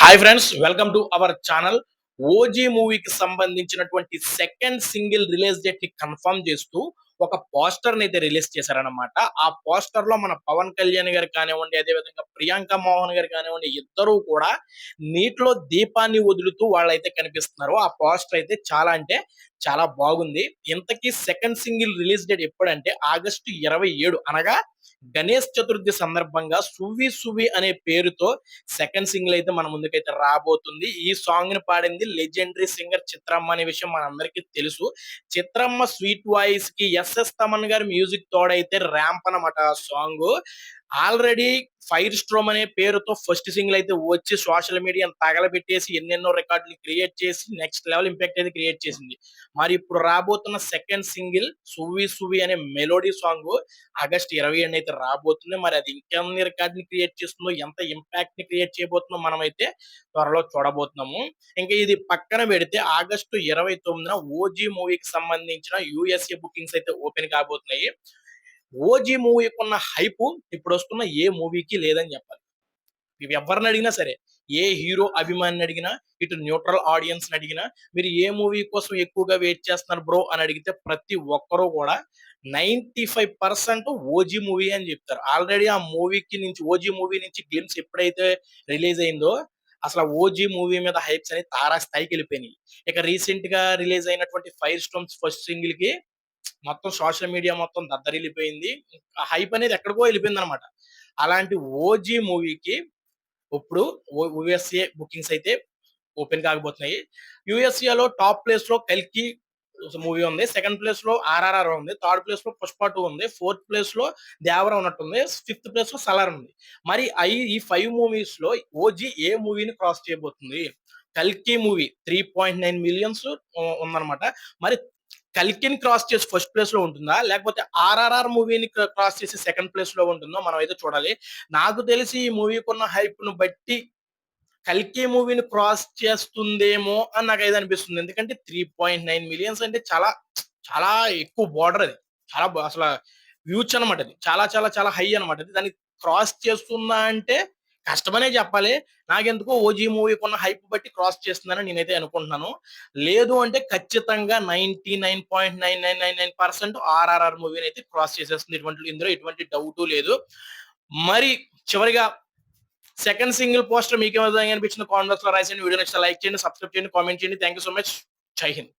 Hi friends, welcome to our channel. OG మూవీకి సంబంధించినటువంటి second single release date ని confirm చేస్తూ ఒక పోస్టర్ అయితే రిలీజ్ చేశారనమాట. ఆ పోస్టర్ లో మన పవన్ కళ్యాణ్ గారు కానివ్వండి, అదే విధంగా ప్రియాంక మోహన్ గారు కానివ్వండి, ఇద్దరు కూడా నీటిలో దీపాన్ని వదులుతూ వాళ్ళైతే కనిపిస్తున్నారు. ఆ పోస్టర్ అయితే చాలా అంటే చాలా బాగుంది. ఇంతకీ సెకండ్ సింగిల్ రిలీజ్ డేట్ ఎప్పుడంటే ఆగస్టు 27, అనగా గణేష్ చతుర్థి సందర్భంగా 'సువ్వి సువ్వి' అనే పేరుతో సెకండ్ సింగిల్ అయితే మన ముందుకైతే రాబోతుంది. ఈ సాంగ్ ని పాడింది లెజెండరీ సింగర్ చిత్రమ్మ అనే విషయం మనందరికీ తెలుసు. చిత్రమ్మ స్వీట్ వాయిస్ కి ఎస్ఎస్ తమన్ గారి మ్యూజిక్ తోడైతే ర్యాంప్ అనమాట ఆ సాంగ్. ఆల్రెడీ ఫైర్ స్ట్రోమ్ అనే పేరుతో ఫస్ట్ సింగిల్ అయితే వచ్చి సోషల్ మీడియాను తగలబెట్టేసి ఎన్నెన్నో రికార్డులు క్రియేట్ చేసి నెక్స్ట్ లెవెల్ ఇంపాక్ట్ అయితే క్రియేట్ చేసింది. మరి ఇప్పుడు రాబోతున్న సెకండ్ సింగిల్ 'సువ్వి సువ్వి' అనే మెలోడీ సాంగ్ ఆగస్ట్ 27 అయితే రాబోతుంది. మరి అది ఇంకెన్ని రికార్డ్‌ని క్రియేట్ చేస్తుందో, ఎంత ఇంపాక్ట్‌ని క్రియేట్ చేయబోతుందో మనమైతే త్వరలో చూడబోతున్నాము. ఇంకా ఇది పక్కన పెడితే ఆగస్టు 29న 'ఓజీ' మూవీకి సంబంధించిన యూఎస్ఏ బుకింగ్స్ అయితే ఓపెన్ కాబోతున్నాయి. 'ఓజీ' మూవీకున్న హైపు ఇప్పుడొస్తున్న ఏ మూవీకి లేదని చెప్పాలి. ఇవి ఎవరిని అడిగినా సరే, ఏ హీరో అభిమానిని అడిగినా, ఇటు న్యూట్రల్ ఆడియన్స్‌ని అడిగినా, మీరు ఏ మూవీ కోసం ఎక్కువగా వెయిట్ చేస్తున్నారు బ్రో అని అడిగితే ప్రతి ఒక్కరు కూడా 95% 'ఓజీ' మూవీ అని చెప్తారు. ఆల్రెడీ ఆ మూవీకి నుంచి 'ఓజీ' మూవీ నుంచి గ్లిమ్స్ ఎప్పుడైతే రిలీజ్ అయిందో, అసల 'ఓజీ' మూవీ మీద హైప్స్ అనేవి తారాస్థాయికెళ్ళిపోయినాయి. ఇక రీసెంట్‌గా రిలీజ్ అయినటువంటి 'ఫైర్ స్టోన్స్' ఫస్ట్ సింగిల్‌కి మొత్తం సోషల్ మీడియా మొత్తం దద్దరిల్లిపోయింది. ఆ హైప్ అనేది ఎక్కడికో ఎళ్ళిపోయిందనమాట. అలాంటి 'ఓజీ' మూవీకి ఇప్పుడు యూఎస్ఏ బుకింగ్స్ అయితే ఓపెన్ కాబోతున్నాయి. యూఎస్ఏలో టాప్ ప్లేస్‌లో 'కల్కి' మూవీ ఉంది. సెకండ్ ప్లేస్‌లో 'ఆర్ఆర్ఆర్' ఉంది. థర్డ్ ప్లేస్‌లో 'పుష్ప 2' ఉంది. ఫోర్త్ ప్లేస్‌లో 'దేవర' ఉన్నట్టుంది. ఫిఫ్త్ ప్లేస్‌లో 'సలార్' ఉంది. మరి ఈ 5 మూవీస్‌లో 'ఓజీ' ఏ మూవీని క్రాస్ చేయబోతుంది? 'కల్కి' మూవీ 3.9 మిలియన్స్ ఉందన్నమాట. మరి 'కల్కి'ని క్రాస్ చేసి ఫస్ట్ ప్లేస్‌లో ఉంటుందా? లేకపోతే 'ఆర్ఆర్ఆర్' మూవీని క్రాస్ చేసి సెకండ్ ప్లేస్‌లో ఉంటుందో మనమైతే చూడాలి. నాకు తెలిసి ఈ మూవీకున్న హైప్‌ను బట్టి 'కల్కి' మూవీని క్రాస్ చేస్తుందేమో అని నాకైతే అనిపిస్తుంది. ఎందుకంటే 3.9 మిలియన్స్ అంటే చాలా చాలా ఎక్కువ బోర్డర్ అది. చాలా అసల హ్యూజ్ అనమాట అది. చాలా చాలా చాలా హై అనమాట అది. దాన్ని క్రాస్ చేస్తుందా అంటే కష్టమనే చెప్పాలి. నాకెందుకో 'ఓజీ' మూవీకున్న హైప్ బట్టి క్రాస్ చేస్తుందని నేనైతే అనుకుంటున్నాను. లేదు అంటే ఖచ్చితంగా 99.9999% 'ఆర్ఆర్ఆర్' మూవీనైతే క్రాస్ చేసేస్తుంది. ఇందులో ఎటువంటి డౌటు లేదు. మరి చివరిగా సెకండ్ సింగిల్ పోస్టర్ మీకేం విధంగా అనిపించిందో కామెంట్ బాక్స్‌లో రాసేయండి. వీడియో నచ్చితే లైక్ చేయండి, సబ్స్క్రైబ్ చేయండి, కామెంట్ చేయండి. Thank you so much. జై హింద్.